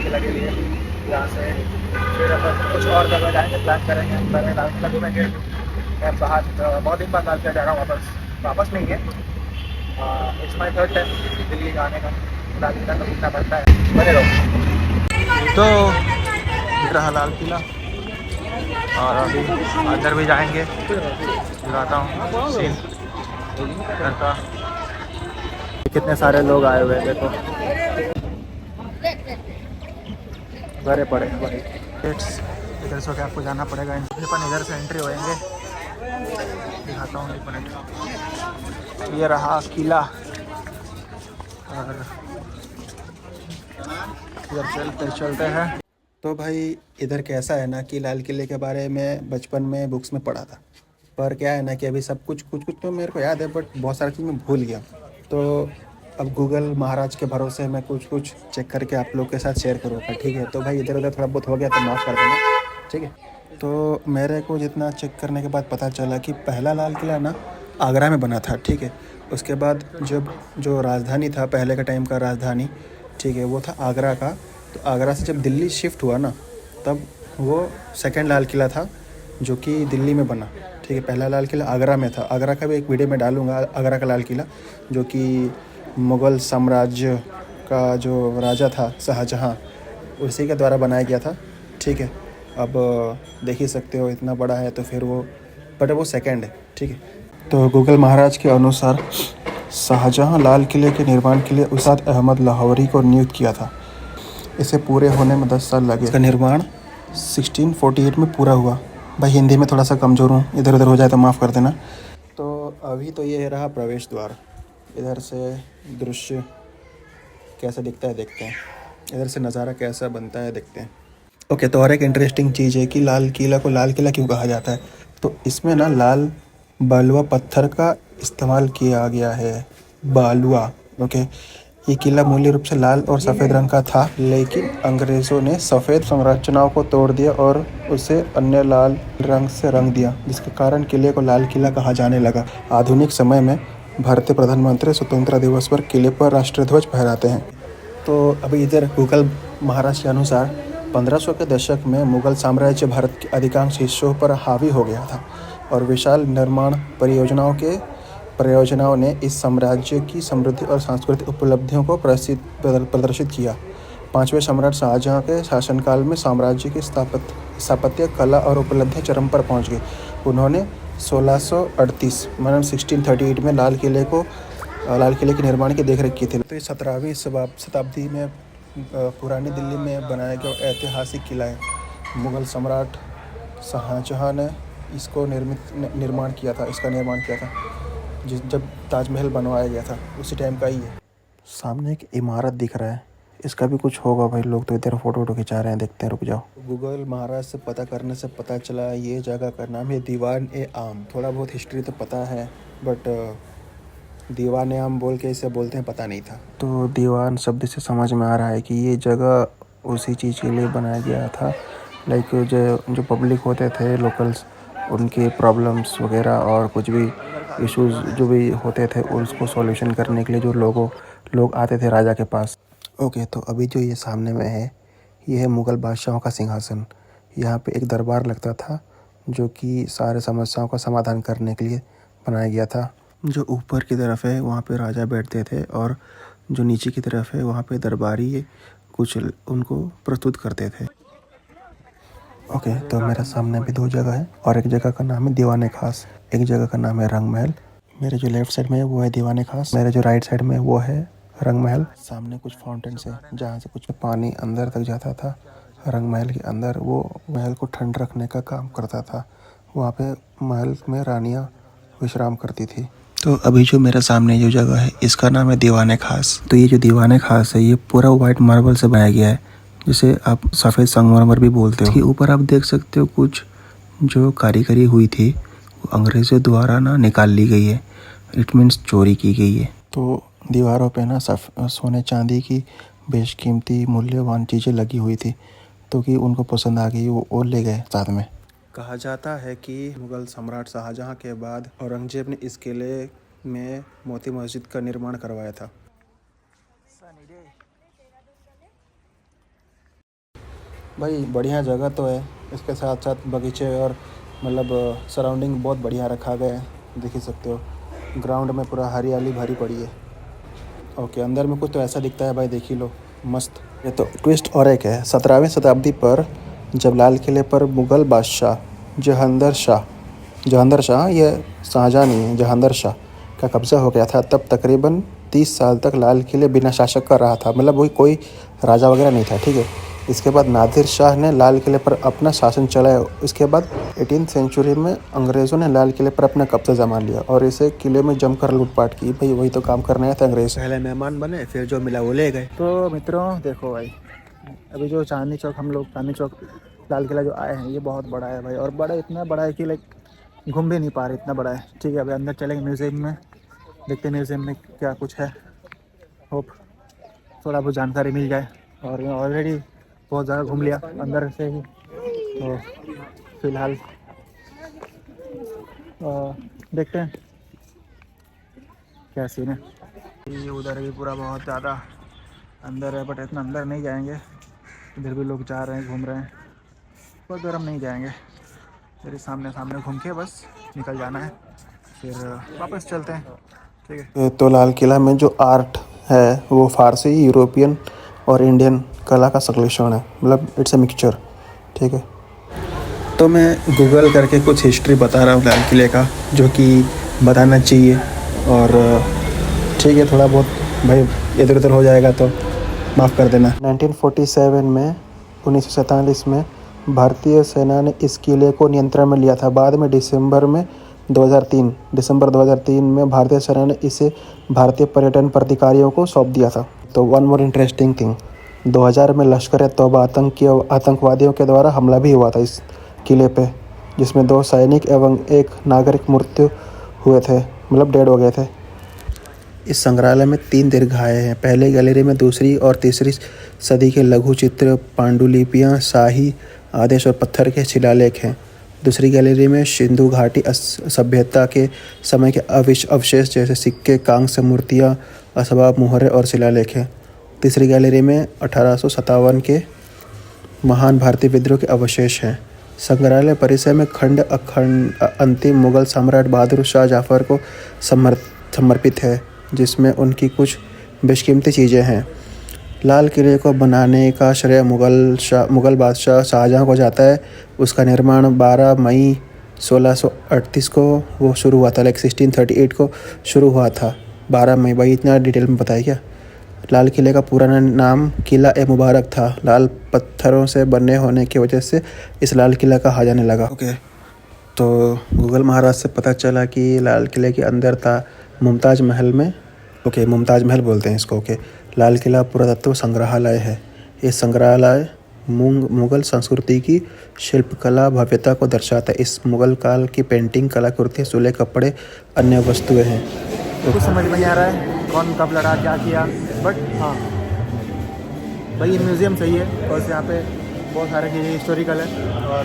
लाल किला के लिए। यहाँ से फिर अपन कुछ और जगह जाएंगे, प्लान करेंगे। पहले लाल किला घूमेंगे। मैं बहुत दिन बाद लाल किला जा रहा हूँ वापस। वापस नहीं है, it's my third time Delhi जाने का। लाल किला तो घूमना पड़ता है। बने रहो। तो दिख रहा लाल किला, और अभी अंदर भी जाएंगे। दिखाता हूँ सीन घर का। कितने सारे लोग आए हुए हैं देखो, भरे पड़े हैं भाई। इधर से आपको जाना पड़ेगा। अपन इधर से एंट्री होएंगे। दिखाता हूँ 1 मिनट। ये रहा किला, और इधर चलते चलते हैं। तो भाई इधर कैसा है ना कि लाल किले के बारे में बचपन में बुक्स में पढ़ा था, पर क्या है ना कि अभी सब कुछ कुछ कुछ तो मेरे को याद है, बट बहुत सारी चीज़ मैं भूल गया। तो अब गूगल महाराज के भरोसे मैं कुछ कुछ चेक करके आप लोग के साथ शेयर करूँगा, ठीक है। तो भाई इधर उधर थोड़ा बहुत हो गया तो माफ़ कर देना, ठीक है। तो मेरे को जितना चेक करने के बाद पता चला कि पहला लाल किला ना आगरा में बना था, ठीक है। उसके बाद जब जो राजधानी था पहले के टाइम का राजधानी, ठीक है, वो था आगरा का। तो आगरा से जब दिल्ली शिफ्ट हुआ ना, तब वो सेकंड लाल किला था जो कि दिल्ली में बना, ठीक है। पहला लाल किला आगरा में था। आगरा का भी एक वीडियो में डालूंगा, आगरा का लाल किला, जो कि मुग़ल साम्राज्य का जो राजा था शाहजहाँ, उसी के द्वारा बनाया गया था, ठीक है। अब देख ही सकते हो इतना बड़ा है, तो फिर वो बट वो सेकंड है, ठीक है। तो गूगल महाराज के अनुसार शाहजहाँ लाल किले के निर्माण के लिए उस्ताद अहमद लाहौरी को नियुक्त किया था। इसे पूरे होने में 10 साल लगे। इसका निर्माण 1648 में पूरा हुआ। भाई हिंदी में थोड़ा सा कमज़ोर हूँ, इधर उधर हो जाए तो माफ़ कर देना। तो अभी तो ये रहा प्रवेश द्वार। इधर से दृश्य कैसा दिखता है देखते हैं, इधर से नज़ारा कैसा बनता है देखते हैं। ओके, तो और एक इंटरेस्टिंग चीज़ है कि लाल किला को लाल किला क्यों कहा जाता है। तो इसमें ना लाल बालुआ पत्थर का इस्तेमाल किया गया है, बालुआ, ओके। ये किला मूल रूप से लाल और सफ़ेद रंग का था, लेकिन अंग्रेज़ों ने सफ़ेद संरचनाओं को तोड़ दिया और उसे अन्य लाल रंग से रंग दिया, जिसके कारण किले को लाल किला कहा जाने लगा। आधुनिक समय में भारतीय प्रधानमंत्री स्वतंत्रता दिवस पर किले पर राष्ट्रीय ध्वज फहराते हैं। तो अभी इधर गूगल महाराज के अनुसार 1500 के दशक में मुग़ल साम्राज्य भारत के अधिकांश हिस्सों पर हावी हो गया था, और विशाल निर्माण परियोजनाओं ने इस साम्राज्य की समृद्धि और सांस्कृतिक उपलब्धियों को प्रदर्शित किया। 5वें सम्राट शाहजहाँ के शासनकाल में साम्राज्य की स्थापत्य कला और उपलब्धियां चरम पर पहुंच गई। उन्होंने 1638 मतलब 1638 में लाल किले के निर्माण की देखरेख की थी। तो ये 17वीं शताब्दी में पुरानी दिल्ली में बनाया गया ऐतिहासिक किला है। मुग़ल सम्राट शाहजहाँ ने इसका निर्माण किया था जब ताजमहल बनवाया गया था, उसी टाइम का ही है। सामने एक इमारत दिख रहा है, इसका भी कुछ होगा भाई। लोग तो इधर फ़ोटो खिंचा रहे हैं, देखते हैं, रुक जाओ। गूगल महाराज से पता करने से पता चला ये जगह का नाम है दीवान-ए-आम। थोड़ा बहुत हिस्ट्री तो पता है, बट दीवान-ए-आम बोल के इसे बोलते हैं पता नहीं था। तो दीवान शब्द से समझ में आ रहा है कि ये जगह उसी चीज़ के लिए बनाया गया था, लाइक जो पब्लिक होते थे लोकल्स, उनके प्रॉब्लम्स वगैरह और कुछ भी इश्यूज़ जो भी होते थे उसको सॉल्यूशन करने के लिए जो लोग आते थे राजा के पास। ओके, तो अभी जो ये सामने में है, ये है मुग़ल बादशाहों का सिंहासन। यहाँ पे एक दरबार लगता था जो कि सारे समस्याओं का समाधान करने के लिए बनाया गया था। जो ऊपर की तरफ है वहाँ पे राजा बैठते थे, और जो नीचे की तरफ है वहाँ पे दरबारी कुछ उनको प्रस्तुत करते थे। ओके, तो मेरे सामने भी 2 जगह है, और एक जगह का नाम है दीवाने खास, एक जगह का नाम है रंग महल। मेरे जो लेफ़्ट साइड में है वो है दीवाने खास, मेरे जो राइट साइड में वो है रंग महल। सामने कुछ फाउंटेन्स है जहाँ से कुछ पानी अंदर तक जाता था। रंग महल के अंदर वो महल को ठंड रखने का काम करता था। वहाँ पे महल में रानियाँ विश्राम करती थी। तो अभी जो मेरे सामने जो जगह है इसका नाम है दीवाने खास। तो ये जो दीवाने खास है ये पूरा वाइट मार्बल से बनाया गया है, जिसे आप सफ़ेद संगमरमर भी बोलते हो। इसके ऊपर आप देख सकते हो कुछ जो कारीगरी हुई थी वो अंग्रेज़ों द्वारा ना निकाल ली गई है, इट मीन्स चोरी की गई है। तो दीवारों पे ना सोने चांदी की बेशकीमती मूल्यवान चीज़ें लगी हुई थी, तो कि उनको पसंद आ गई वो और ले गए साथ में। कहा जाता है कि मुग़ल सम्राट शाहजहाँ के बाद औरंगज़ेब ने इस किले में मोती मस्जिद का निर्माण करवाया था। भाई बढ़िया जगह तो है, इसके साथ साथ बगीचे और मतलब सराउंडिंग बहुत बढ़िया रखा गया है, देख ही सकते हो। ग्राउंड में पूरा हरियाली भरी पड़ी है। ओके, अंदर में कुछ तो ऐसा दिखता है भाई, देख ही लो, मस्त। ये तो ट्विस्ट और एक है, 17वीं शताब्दी पर जब लाल किले पर मुग़ल बादशाह जहांदर शाह, ये शाहजहाँ नहीं है, जहांदर शाह का कब्ज़ा हो गया था, तब तकरीबन 30 साल तक लाल किले बिना शासक का रहा था। मतलब वही कोई राजा वगैरह नहीं था, ठीक है। इसके बाद नादिर शाह ने लाल किले पर अपना शासन चलाया। इसके बाद 18वीं सेंचुरी में अंग्रेज़ों ने लाल किले पर अपना कब्जा जमा लिया और इसे किले में जमकर लूटपाट की। भाई वही तो काम करने आए थे अंग्रेज़, पहले मेहमान बने, फिर जो मिला वो ले गए। तो मित्रों देखो भाई, अभी जो चांदनी चौक लाल किला जो आए हैं, ये बहुत बड़ा है भाई, और बड़ा इतना बड़ा है कि लाइक घूम भी नहीं पा रहे, इतना बड़ा है। ठीक है, अभी अंदर चलेंगे म्यूज़ियम में, देखते हैं म्यूज़ियम में क्या कुछ है। होप थोड़ा बहुत जानकारी मिल जाए। और ऑलरेडी बहुत ज़्यादा घूम लिया अंदर से ही, तो फ़िलहाल देखते हैं क्या सीन है। ये उधर भी पूरा बहुत ज़्यादा अंदर है, बट इतना अंदर नहीं जाएंगे। इधर भी लोग जा रहे हैं, घूम रहे हैं, बहुत दूर हम नहीं जाएंगे। फिर सामने घूम के बस निकल जाना है, फिर वापस चलते हैं, ठीक है। तो लाल किला में जो आर्ट है वो फ़ारसी, यूरोपियन और इंडियन कला का संश्लेषण है, मतलब इट्स अ मिक्सचर, ठीक है। तो मैं गूगल करके कुछ हिस्ट्री बता रहा हूँ लाल किले का, जो कि बताना चाहिए। और ठीक है, थोड़ा बहुत भाई इधर उधर हो जाएगा तो माफ़ कर देना। 1947 में 1947 में भारतीय सेना ने इस किले को नियंत्रण में लिया था। बाद में दिसंबर 2003 में भारतीय सेना ने इसे भारतीय पर्यटन प्राधिकारियों को सौंप दिया था। तो वन मोर इंटरेस्टिंग थिंग, 2000 में लश्कर-ए-तौबा आतंकवादियों के द्वारा हमला भी हुआ था इस किले पे, जिसमें 2 सैनिक एवं 1 नागरिक मृत्यु हुए थे, मतलब डेड हो गए थे। इस संग्रहालय में 3 दीर्घाएँ हैं। पहले गैलरी में 2री और 3री सदी के लघु चित्र, पांडुलिपियाँ, शाही आदेश और पत्थर के शिलालेख हैं। दूसरी गैलरी में सिंधु घाटी सभ्यता के समय के अवशेष जैसे सिक्के, कांस्य मूर्तियाँ, असबाब, मुहरें और शिलालेख हैं। तीसरी गैलरी में 1857 के महान भारतीय विद्रोह के अवशेष हैं। संग्रहालय परिसर में खंड अंतिम मुगल सम्राट बहादुर शाह जफ़र को समर्पित है, जिसमें उनकी कुछ बेशकीमती चीज़ें हैं। लाल किले को बनाने का श्रेय मुगल बादशाह शाहजहाँ को जाता है। उसका निर्माण 12 मई 1638 को वो शुरू हुआ था, लाइक 1638 को शुरू हुआ था। 12 मई, भाई इतना डिटेल में बताया क्या। लाल किले का पुराना नाम किला ए मुबारक था। लाल पत्थरों से बने होने की वजह से इस लाल किला कहा जाने लगा। ओके, तो गूगल महाराज से पता चला कि लाल किले के अंदर था मुमताज़ महल में, ओके मुमताज़ महल बोलते हैं इसको, ओके। लाल किला पुरातत्व संग्रहालय है। ये संग्रहालय मुग़ल संस्कृति की शिल्पकला भव्यता को दर्शाता है। इस मुग़ल काल की पेंटिंग, कलाकृति, सुले, कपड़े, अन्य वस्तुएं हैं। कुछ समझ में नहीं आ रहा है कौन कब लड़ा, क्या किया, बट हाँ भाई ये म्यूज़ियम सही है, और यहाँ पे बहुत सारे चीज़ें हिस्टोरिकल है, और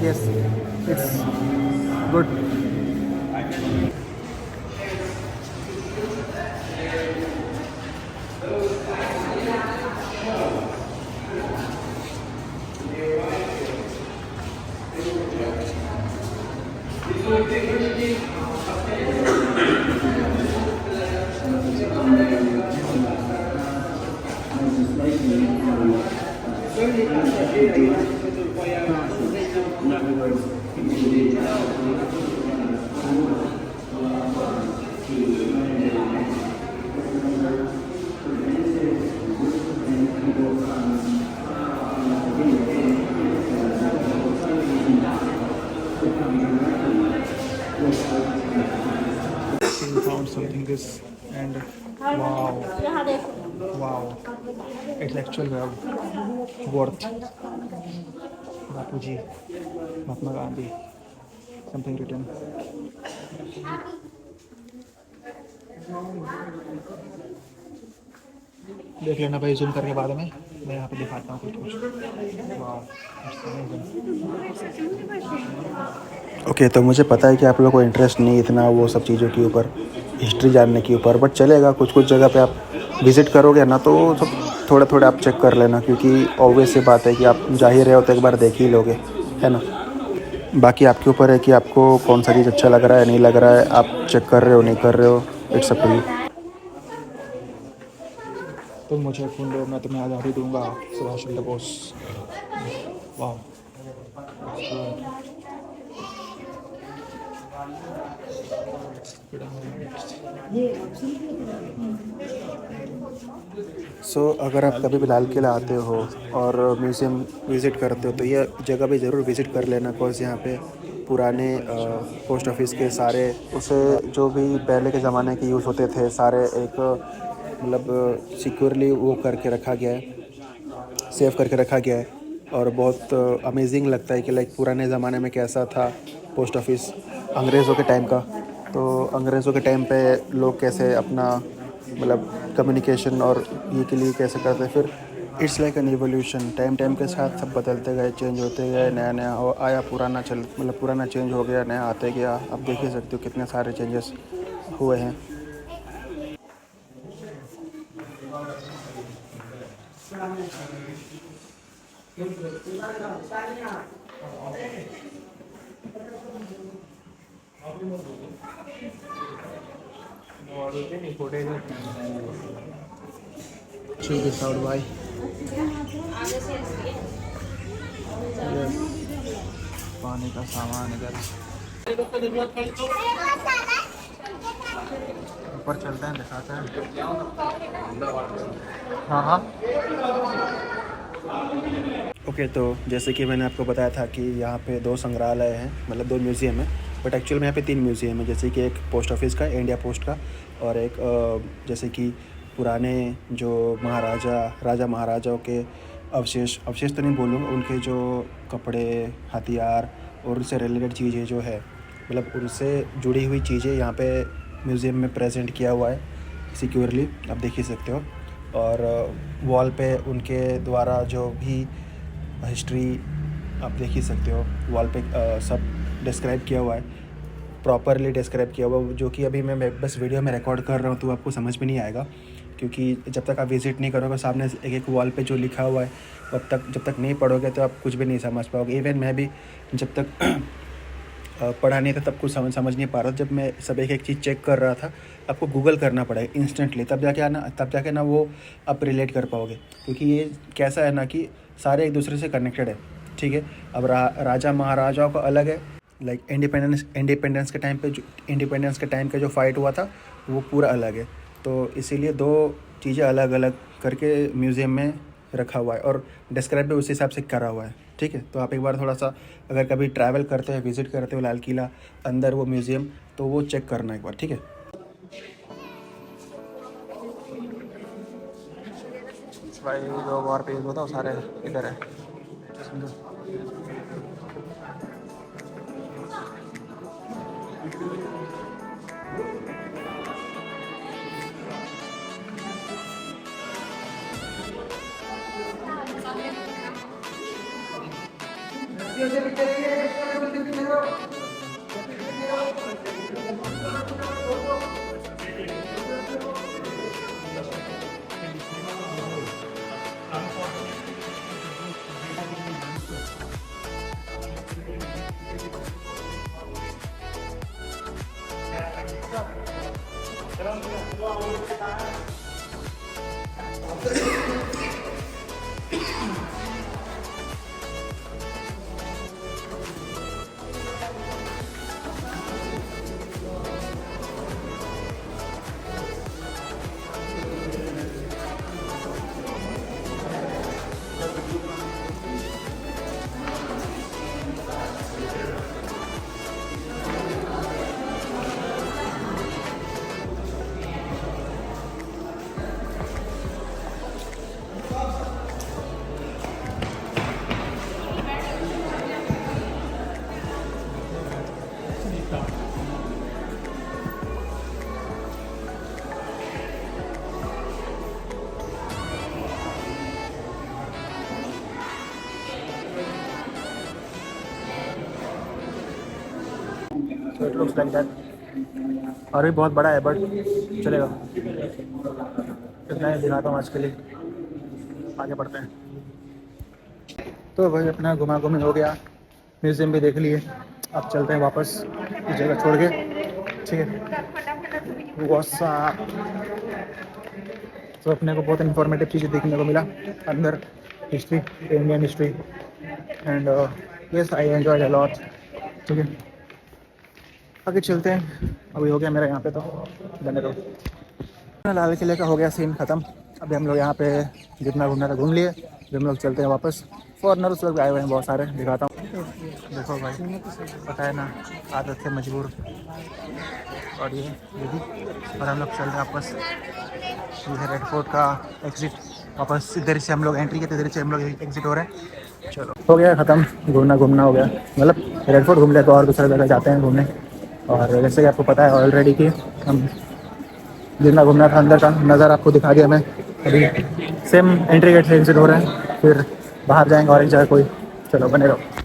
yes it's good. Found something this and wow, it's actual worth. Bapuji, Mahatma Gandhi, something written. देख लेना भाई जूम करके बाद में, मैं यहाँ पे दिखाता हूँ कुछ। ओके, तो मुझे पता है कि आप लोगों को इंटरेस्ट नहीं इतना वो सब चीज़ों के ऊपर, हिस्ट्री जानने के ऊपर, बट चलेगा। कुछ जगह पे आप विज़िट करोगे ना तो सब थोड़ा थोड़ा आप चेक कर लेना, क्योंकि ऑब्वियस सी बात है कि आप जा ही रहे हो तो एक बार देख ही लोगे, है ना। बाकी आपके ऊपर है कि आपको कौन सा चीज़ अच्छा लग रहा है नहीं लग रहा है, आप चेक कर रहे हो नहीं कर रहे हो, इट्स अप टू यू। तुम मुझे खून दो, मैं तुम्हें आज़ादी दूंगा, सुभाष चंद्र बोस। वाह। अगर आप कभी भी लाल किला आते हो और म्यूज़ियम विज़िट करते हो तो ये जगह भी ज़रूर विज़िट कर लेना, बिकॉज़ यहाँ पे पुराने पोस्ट ऑफिस के सारे उसे जो भी पहले के ज़माने के यूज़ होते थे सारे एक मतलब सिक्योरली वो करके रखा गया है, सेव करके रखा गया है। और बहुत अमेजिंग लगता है कि लाइक पुराने ज़माने में कैसा था पोस्ट ऑफिस अंग्रेज़ों के टाइम का। तो अंग्रेज़ों के टाइम पे लोग कैसे अपना मतलब कम्युनिकेशन और ये के लिए कैसे करते, फिर it's like an evolution, time time के साथ सब बदलते गए, चेंज होते गए, नया नया आया, पुराना मतलब पुराना चेंज हो गया, नया आते गया। आप देख ही सकते हो कितने सारे चेंजेस हुए हैं। Check this out, भाई। पानी का सामान इधर ऊपर चलते हैं, दिखाते हैं। हाँ हाँ। ओके, तो जैसे कि मैंने आपको बताया था कि यहाँ पे 2 संग्रहालय हैं, मतलब 2 म्यूज़ियम हैं, बट एक्चुअल में यहाँ पे 3 म्यूज़ियम हैं। जैसे कि एक पोस्ट ऑफिस का, इंडिया पोस्ट का, और एक जैसे कि पुराने जो राजा महाराजाओं के अवशेष तो नहीं बोलूँगा, उनके जो कपड़े, हथियार और उनसे रिलेटेड चीज़ें जो है, मतलब उनसे जुड़ी हुई चीज़ें यहाँ पे म्यूज़ियम में प्रेजेंट किया हुआ है सिक्योरली, आप देख ही सकते हो। और वॉल पे उनके द्वारा जो भी हिस्ट्री आप देख ही सकते हो, वॉल पे सब डिस्क्राइब किया हुआ है, प्रॉपरली डिस्क्राइब किया हुआ, जो कि अभी मैं बस वीडियो में रिकॉर्ड कर रहा हूँ तो आपको समझ में नहीं आएगा, क्योंकि जब तक आप विज़िट नहीं करोगे सामने एक एक वॉल पे जो लिखा हुआ है, जब तक नहीं पढ़ोगे तो आप कुछ भी नहीं समझ पाओगे। इवन मैं भी जब तक पढ़ा नहीं था तब कुछ समझ नहीं पा रहा था। जब मैं सब एक एक चीज़ चेक कर रहा था, आपको गूगल करना पड़ेगा इंस्टेंटली, तब जाके ना वो आप रिलेट कर पाओगे, क्योंकि ये कैसा है ना कि सारे एक दूसरे से कनेक्टेड है, ठीक है। अब राजा महाराजाओं का अलग है, लाइक इंडिपेंडेंस के टाइम का जो फाइट हुआ था वो पूरा अलग है। तो इसीलिए 2 चीज़ें अलग अलग करके म्यूज़ियम में रखा हुआ है और डिस्क्राइब भी उस हिसाब से करा हुआ है, ठीक है। तो आप एक बार थोड़ा सा अगर कभी ट्रैवल करते हो, विज़िट करते हो लाल किला अंदर वो म्यूज़ियम, तो वो चेक करना एक बार, ठीक है। भाई जो वॉर पेज होता है सारे इधर है। तो इट लुक्स लाइक दैट, और भी बहुत बड़ा है बट चलेगा, इतना ही दिखाता हूँ आज के लिए। आगे बढ़ते हैं। तो भाई अपना घुमा घूमी हो गया, म्यूज़ियम भी देख लिए, अब चलते हैं वापस इस जगह छोड़ के। ठीक है, वॉसा तो अपने को बहुत इन्फॉर्मेटिव चीज़ें देखने को मिला अंदर, history, Indian history, and yes I enjoyed a lot. ठीक है, आगे चलते हैं। अभी हो गया मेरा यहाँ पे, तो बने रहो। लाल किले का हो गया सीन ख़त्म। अभी हम लोग यहाँ पे जितना घूमना था घूम लिए, अभी हम लोग चलते हैं वापस। फॉरनर्स लोग आए हुए हैं बहुत सारे, दिखाता हूँ। देखो भाई, पता है ना, आदत से मजबूर। और ये भी, और हम लोग चल रहे हैं वापस। ये है रेड फोर्ट का एग्ज़िट, वापस इधर से हम लोग एंट्री किए, इधर से हम लोग एग्ज़िट हो रहे हैं। चलो, हो गया ख़त्म, घूमना हो गया, मतलब रेड फोर्ट घूम लिया, तो और दूसरी जगह जाते हैं घूमने। और जैसे कि आपको पता है ऑलरेडी कि हम जितना घूमना था अंदर का नज़ारा आपको दिखा दिया मैं। अभी सेम एंट्री गेट से एग्ज़िट हो रहे हैं, फिर बाहर जाएंगे और एक जगह कोई। चलो बने रहो।